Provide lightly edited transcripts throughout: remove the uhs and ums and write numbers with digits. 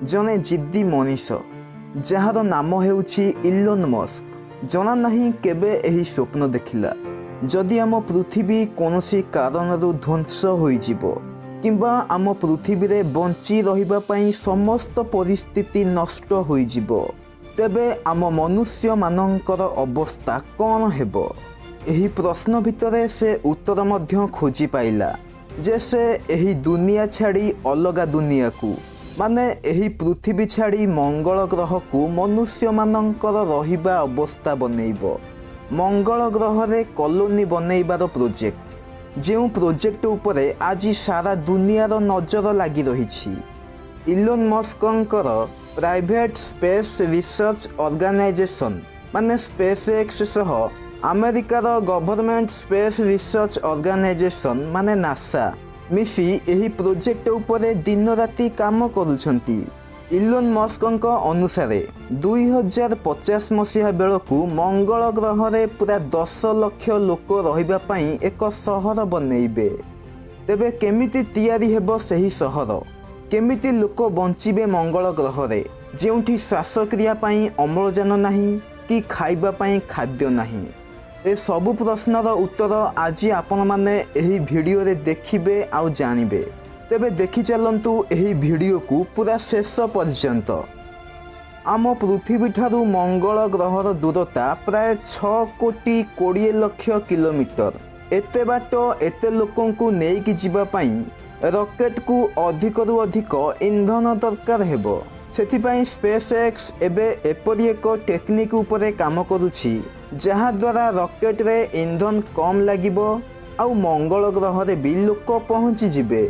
जने जिद्दी मनीष जार नाम हेउछि इलोन मस्क। जना नहीं केबे एही स्वप्न देखिला जदि आम पृथ्वी कोनोसी कारणरू ध्वंस होइजिबो किंबा आम पृथ्वी रे बंची रहिबा पई समस्त परिस्थिति नष्ट होइजिबो तेबे आम मनुष्य मानकर अवस्था कौन हेबो। एही प्रश्न भितरे से उत्तर मध्य खोजी पाइला जे से एही दुनिया छाड़ी अलगा दुनिया को माने एही पृथ्वी छाड़ी मंगल ग्रह को मनुष्य मानकर रहिबा अवस्था बनैबो। मंगल ग्रह रे कॉलोनी बनैबार प्रोजेक्ट जो प्रोजेक्ट उपरे आज सारा दुनियार नजर लगी रही। इलोन मस्कंकर प्राइवेट स्पेस रिसर्च ऑर्गेनाइजेशन माने स्पेस एक्स सह अमेरिकार गवर्नमेंट स्पेस रिसर्च ऑर्गेनाइजेशन माने नासा मिसी एही प्रोजेक्ट उपरे दिन राति काम करुछंती। इलोन मस्कंक अनुसार 2050 मसीहा बेलू मंगल ग्रह रे पूरा 10 लाख लोक रहिबा पई एक सहर बनैबे। तेबे केमिति तैयारी हेबो सही सहर, केमिति लोक बंचिबे मंगल ग्रह रे जेउठी श्वासक्रिया पई अम्लजान नहीं कि खाइबा पई खाद्य नहीं। ए सबु प्रश्नर उत्तर आज आपण माने एही वीडियो रे देखिबे आउ जानिबे। तेबे देखि चलंतु एही वीडियो को पूरा शेष पर्यंत। आम पृथ्वी ठारू मंगल ग्रहर दूरता प्राय 6 कोटी 20 लाख किलोमीटर। एते बाट एते लोकों को नेइकी जिबा पई रॉकेट को अधिक रु अधिक इंधन दरकार हेबो। सेथिपाई स्पेस एक्स एबे एपरि एक टेक्निक उपरे काम करुछि जहा द्वारा रॉकेट रे इंधन कम लागिबो आउ मंगल ग्रह रे भी लोक पहुँची जिबे।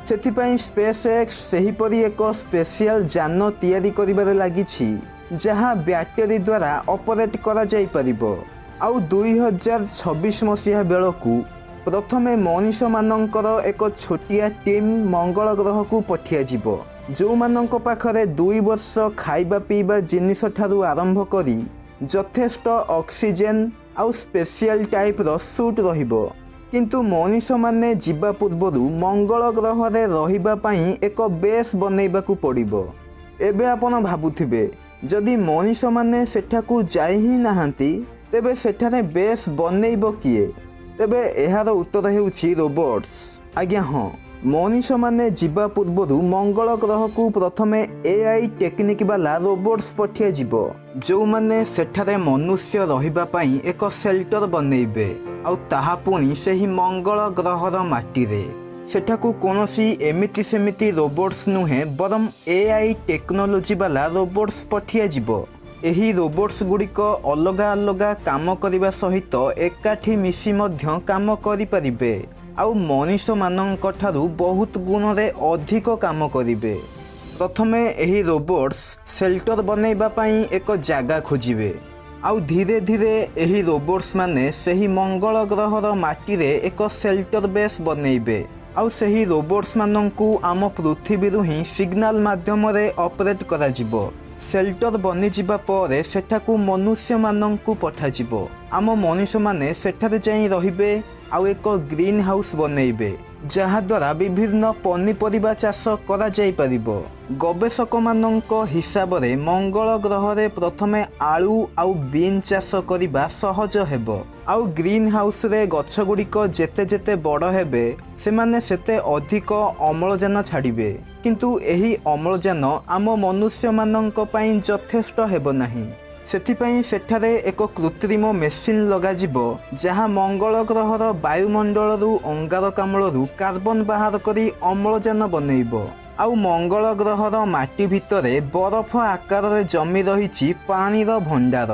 सेथिपाई स्पेस एक्स सेहीपरि एक स्पेशल जान तैयारी करिबारे लागिछि जहा बैटरी द्वारा ऑपरेट करा जाई परिबो। आउ 2026 मसीहा बेलकू प्रथमे मनुष्य मानकर एक छोटिया टीम मंगल ग्रह को पठिया जिवो जो मानक पाखरे 2 वर्ष खाइबा पीबा जिनिस ठारू आरंभ करी यथेष्ट ऑक्सीजन आउ स्पेशल टाइप रो सूट रहिबो। किंतु मनुष्य माने जीवा पूर्वरु मंगल ग्रह रे रहिबा पई एक बेस बनैबा को पड़िबो। एबे आपण भाबुथिबे जदि मनुष्य माने सेठाकू जाई ही नाहंती तेबे सेठारे बेस बनैबो किए। तेबे एहार उत्तर हेउछि रोबोट्स। आज्ञा हाँ, मनुष्य माने जीवा पूर्वरु मंगल ग्रह को प्रथमे एआई टेक्निक वाला रोबोट्स पठिया जिवो जो माने सेठारे मनुष्य रहिबा पई एक शेल्टर बनैबे आउ ताहा पुणी सेही मंगल ग्रहर माटी रे। सेठाकू कोनोसी एमिति सेमिति रोबोट्स नुहे बरम एआई टेक्नोलोजी वाला रोबोट्स पठिया जिवो। एही रोबोट्स गुड़िक अलगा अलगा काम करिबा सहित एकाठी मिसी मध्य काम करि परिबे आउ मनुष्य मानक ठारू बहुत गुण रे अधिक काम करिबे। प्रथमे एही रोबोट्स शेल्टर बनैबा पई एक जागा खोजिबे आउ धीरे धीरे एही रोबोट्स माने सेही मंगल ग्रहर माटी रे एक शेल्टर बेस बनैबे आउ सेही रोबोट्स माननकू आम पृथ्वी रु ही सिग्नल माध्यम रे ऑपरेट करा जिवो। शेल्टर बनी जिबा परे सेठाकू मनुष्य माननकू पठा जिवो। आम मनुष्य माने सेठारे जाई रहिबे आउ एक ग्रीन हाउस बनैबे जहा द्वारा विभिन्न पनीपरिबा चाष करा जाई परिबो। गवेषक मानक हिसाब रे मंगल ग्रह रे प्रथमे आलू आउ बीन चाष करिबा सहज हेबो आउ ग्रीन हाउस रे गछ गुड़िक जेते जेते बड़ हेबे सेमाने सेते अधिक अम्लजान छाड़िबे। किंतु एही अम्लजान आम मनुष्य मानक पई यथेष्ट हेबो नाही। सेथिपाई सेठारे एक कृत्रिम मेसिन लगाजिबो जहा मंगल ग्रहर वायुमंडलरू अंगारकाम्लरू कार्बन बाहर करी अम्लजान बनैबो आउ मंगल ग्रहर माटी भितरे बरफ आकार रे जमी रहिछि पानीर भंडार।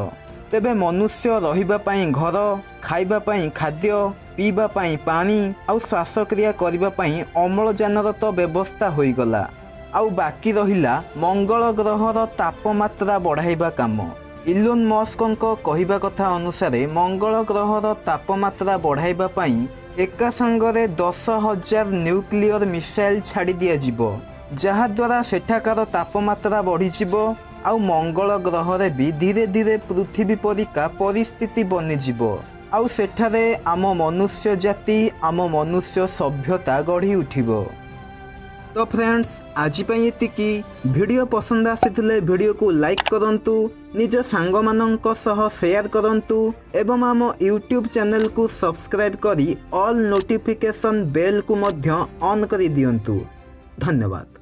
तेबे मनुष्य रहिबा पई घर, खाइबा पई खाद्य, पीबा पई पानी आउ श्वासक्रिया करिबा पई अम्लजानर तो व्यवस्था होई गला। आउ बाकी रहिला मंगल ग्रहर तापमात्रा बढ़ाइबा काम। इलोन मस्कंक कहिबा कथा अनुसार मंगल ग्रहर तापमात्रा बढ़ाइबा पई एका संगरे 10,000 न्यूक्लियर मिसाइल छाड़ी दिया जिवो जहा द्वारा सेठाकार तापमात्रा बढ़ी जिवो आउ मंगल ग्रह रे भी धीरे धीरे पृथ्वी परिका परिस्थिति बनी जिवो आउ सेठारे आम मनुष्य जाति आम मनुष्य सभ्यता गढ़ी उठिबो। तो फ्रेंड्स आज एतिकी वीडियो पसंद आसीथिले वीडियो को लाइक करंतु निज सांग मानंक सह शेयर करंतु एवं आम यूट्यूब चैनल को सब्सक्राइब करी ऑल नोटिफिकेशन बेल को मध्य ऑन करी दियंतु। धन्यवाद।